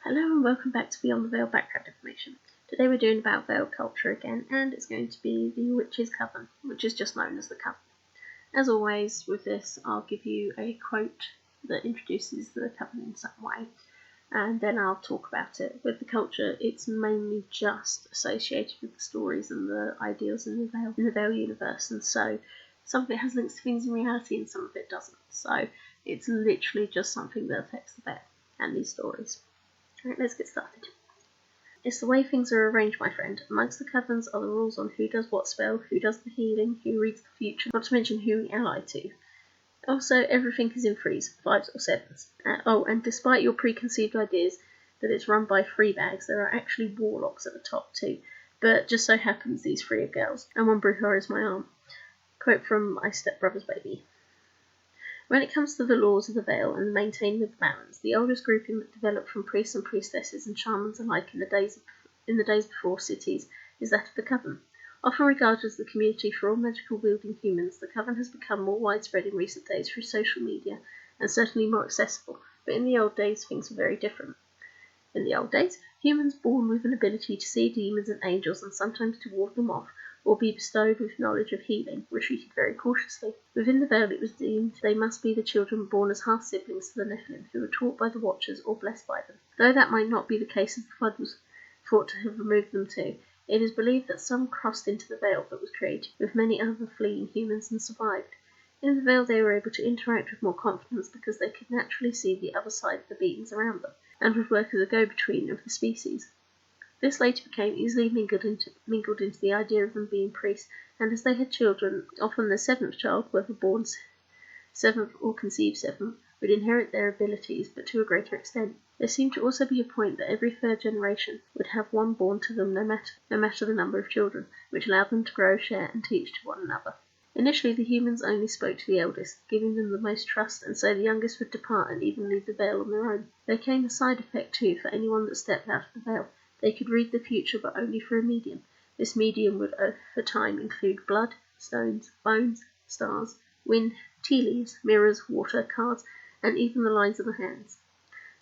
Hello and welcome back to Beyond the Veil background information. Today we're doing about Veil culture again, and it's going to be the Witch's Coven, which is just known as the Coven. As always with this, I'll give you a quote that introduces the Coven in some way, and then I'll talk about it. With the culture, it's mainly just associated with the stories and the ideals in the Veil universe, and so some of it has links to things in reality and some of it doesn't. So it's literally just something that affects the Veil and these stories. Right, let's get started. It's the way things are arranged, my friend. Amongst the covens are the rules on who does what spell, who does the healing, who reads the future, not to mention who we ally to. Also, everything is in threes, fives or sevens. And despite your preconceived ideas that it's run by free bags, there are actually warlocks at the top too. But just so happens these three are girls, and one Bruja is my aunt. Quote from My Stepbrother's Baby. When it comes to the laws of the Veil and the maintaining of the balance, the oldest grouping that developed from priests and priestesses and shamans alike in the days before cities is that of the Coven. Often regarded as the community for all magical wielding humans, the Coven has become more widespread in recent days through social media and certainly more accessible, but in the old days things were very different. In the old days, humans born with an ability to see demons and angels and sometimes to ward them off, or be bestowed with knowledge of healing, were treated very cautiously. Within the Veil it was deemed they must be the children born as half-siblings to the Nephilim, who were taught by the Watchers or blessed by them. Though that might not be the case as the Flood was thought to have removed them too, it is believed that some crossed into the Veil that was created, with many other fleeing humans and survived. In the Veil they were able to interact with more confidence because they could naturally see the other side of the beings around them, and would work as a go-between of the species. This later became easily mingled into the idea of them being priests, and as they had children, often the seventh child, whether born seventh or conceived seventh, would inherit their abilities, but to a greater extent. There seemed to also be a point that every third generation would have one born to them no matter the number of children, which allowed them to grow, share, and teach to one another. Initially the humans only spoke to the eldest, giving them the most trust, and so the youngest would depart and even leave the Veil on their own. There came a side effect too for anyone that stepped out of the Veil. They could read the future, but only through a medium. This medium would, over time, include blood, stones, bones, stars, wind, tea leaves, mirrors, water, cards, and even the lines of the hands.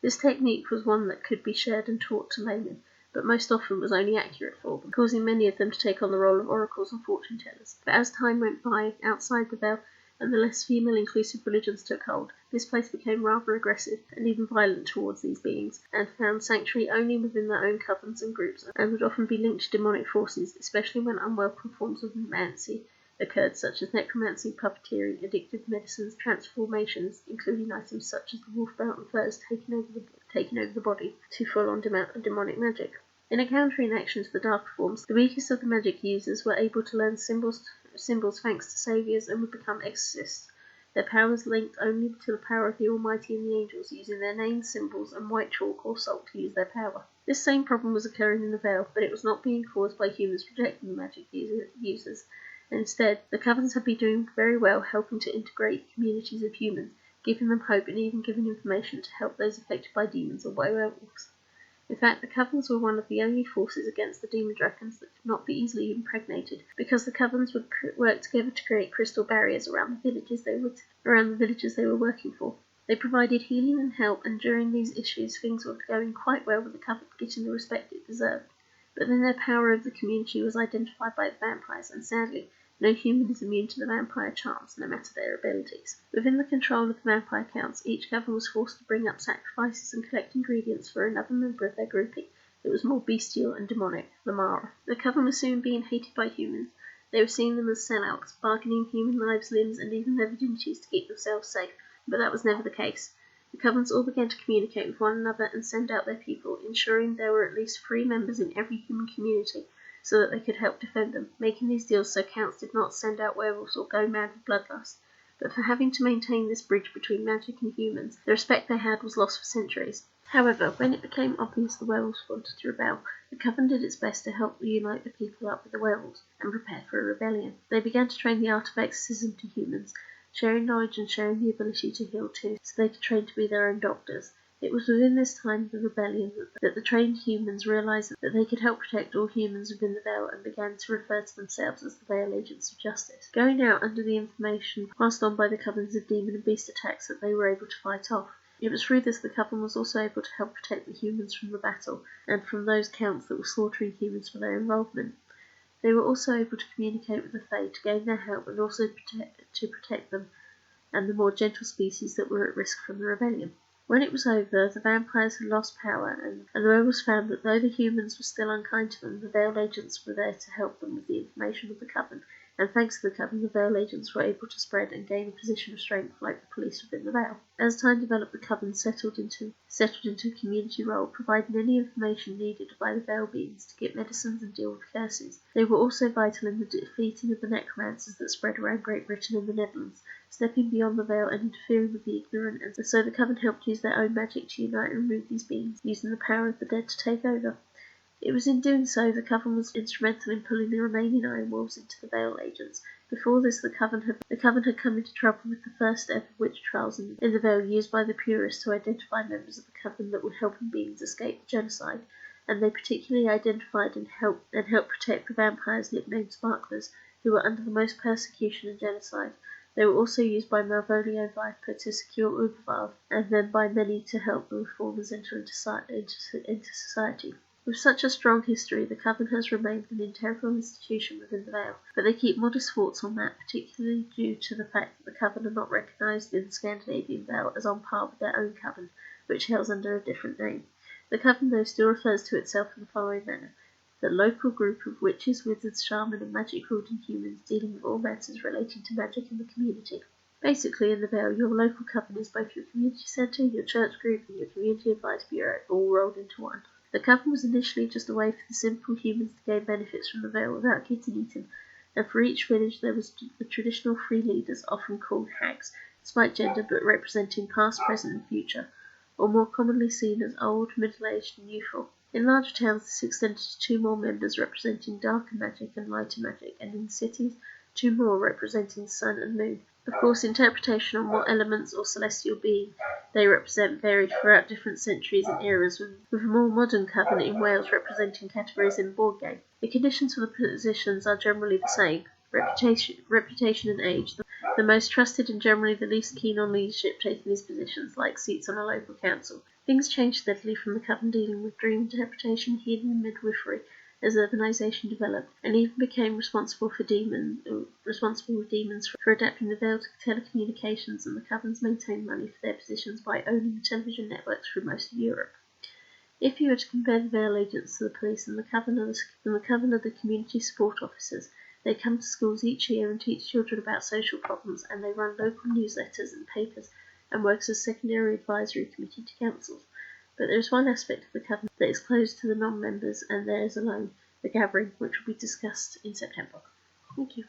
This technique was one that could be shared and taught to laymen, but most often was only accurate for them, causing many of them to take on the role of oracles and fortune-tellers. But as time went by, outside the Veil, and the less female-inclusive religions took hold, this place became rather aggressive and even violent towards these beings, and found sanctuary only within their own covens and groups, and would often be linked to demonic forces, especially when unwelcome forms of necromancy occurred, such as necromancy, puppeteering, addictive medicines, transformations, including items such as the wolf belt and furs taking over the body, to full-on demonic magic. In a counteraction to the darker forms, the weakest of the magic users were able to learn symbols thanks to saviors and would become exorcists. Their powers linked only to the power of the Almighty and the angels, using their names, symbols, and white chalk or salt to use their power. This same problem was occurring in the Veil, but it was not being caused by humans rejecting the magic users. Instead, the Covens had been doing very well helping to integrate communities of humans, giving them hope and even giving information to help those affected by demons or by werewolves. In fact, the Covens were one of the only forces against the demon dragons that could not be easily impregnated, because the Covens would work together to create crystal barriers around the villages they were working for. They provided healing and help, and during these issues things were going quite well with the Coven getting the respect it deserved. But then their power over the community was identified by the vampires, and sadly, no human is immune to the vampire charms, no matter their abilities. Within the control of the vampire counts, each Coven was forced to bring up sacrifices and collect ingredients for another member of their grouping that was more bestial and demonic, the Mara. The Coven was soon being hated by humans. They were seeing them as sellouts, bargaining human lives, limbs, and even their virginities to keep themselves safe, but that was never the case. The Covens all began to communicate with one another and send out their people, ensuring there were at least 3 members in every human community, so that they could help defend them, making these deals so counts did not send out werewolves or go mad with bloodlust. But for having to maintain this bridge between magic and humans, the respect they had was lost for centuries. However, when it became obvious the werewolves wanted to rebel, the Coven did its best to help unite the people up with the werewolves and prepare for a rebellion. They began to train the art of exorcism to humans, sharing knowledge and sharing the ability to heal too, so they could train to be their own doctors. It was within this time of the rebellion that the trained humans realised that they could help protect all humans within the Veil and began to refer to themselves as the Veil Agents of Justice, going out under the information passed on by the Covens of demon and beast attacks that they were able to fight off. It was through this the Coven was also able to help protect the humans from the battle, and from those counts that were slaughtering humans for their involvement. They were also able to communicate with the Fae to gain their help and also to protect them and the more gentle species that were at risk from the rebellion. When it was over, the vampires had lost power, and the rebels found that though the humans were still unkind to them, the Veiled Agents were there to help them with the information of the Coven, and thanks to the Coven, the Veiled Agents were able to spread and gain a position of strength like the police within the Veil. As time developed, the Coven settled into a community role, providing any information needed by the Veil Beings to get medicines and deal with curses. They were also vital in the defeating of the necromancers that spread around Great Britain and the Netherlands, stepping beyond the Veil and interfering with the ignorant, and so the Coven helped use their own magic to unite and remove these beings, using the power of the dead to take over. It was in doing so the Coven was instrumental in pulling the remaining Iron Wolves into the Veil Agents. Before this, the Coven had come into trouble with the first ever witch trials in the Veil used by the Purists to identify members of the Coven that were helping beings escape the genocide, and they particularly identified and helped protect the vampires nicknamed Sparklers, who were under the most persecution and genocide. They were also used by Malvolio Viper to secure Uberval, and then by many to help the reformers enter into society. With such a strong history, the Coven has remained an integral institution within the Veil, but they keep modest thoughts on that, particularly due to the fact that the Coven are not recognised in the Scandinavian Veil as on par with their own Coven, which hails under a different name. The Coven, though, still refers to itself in the following manner: the local group of witches, wizards, shaman and magic-wielding humans dealing with all matters relating to magic in the community. Basically, in the Veil, your local Coven is both your community centre, your church group and your community advice bureau, all rolled into one. The Coven was initially just a way for the simple humans to gain benefits from the Veil without getting eaten, and for each village there was the traditional 3 leaders, often called hags, despite gender but representing past, present and future, or more commonly seen as old, middle-aged and youthful. In larger towns this extended to 2 more members representing darker magic and lighter magic, and in cities 2 more representing sun and moon. Of course, interpretation on what elements or celestial being they represent varied throughout different centuries and eras, with a more modern Coven in Wales representing categories in board game. The conditions for the positions are generally the same: reputation and age. The most trusted and generally the least keen on leadership taking these positions, like seats on a local council. Things changed steadily from the Coven dealing with dream interpretation, healing and midwifery as urbanisation developed, and even became responsible with demons for adapting the Veil to telecommunications, and the Covens maintained money for their positions by owning the television networks through most of Europe. If you were to compare the Veil Agents to the police, and the Coven are the community support officers, they come to schools each year and teach children about social problems, and they run local newsletters and papers and work as a secondary advisory committee to councils. But there is one aspect of the Coven that is closed to the non-members and theirs alone, the gathering, which will be discussed in September. Thank you.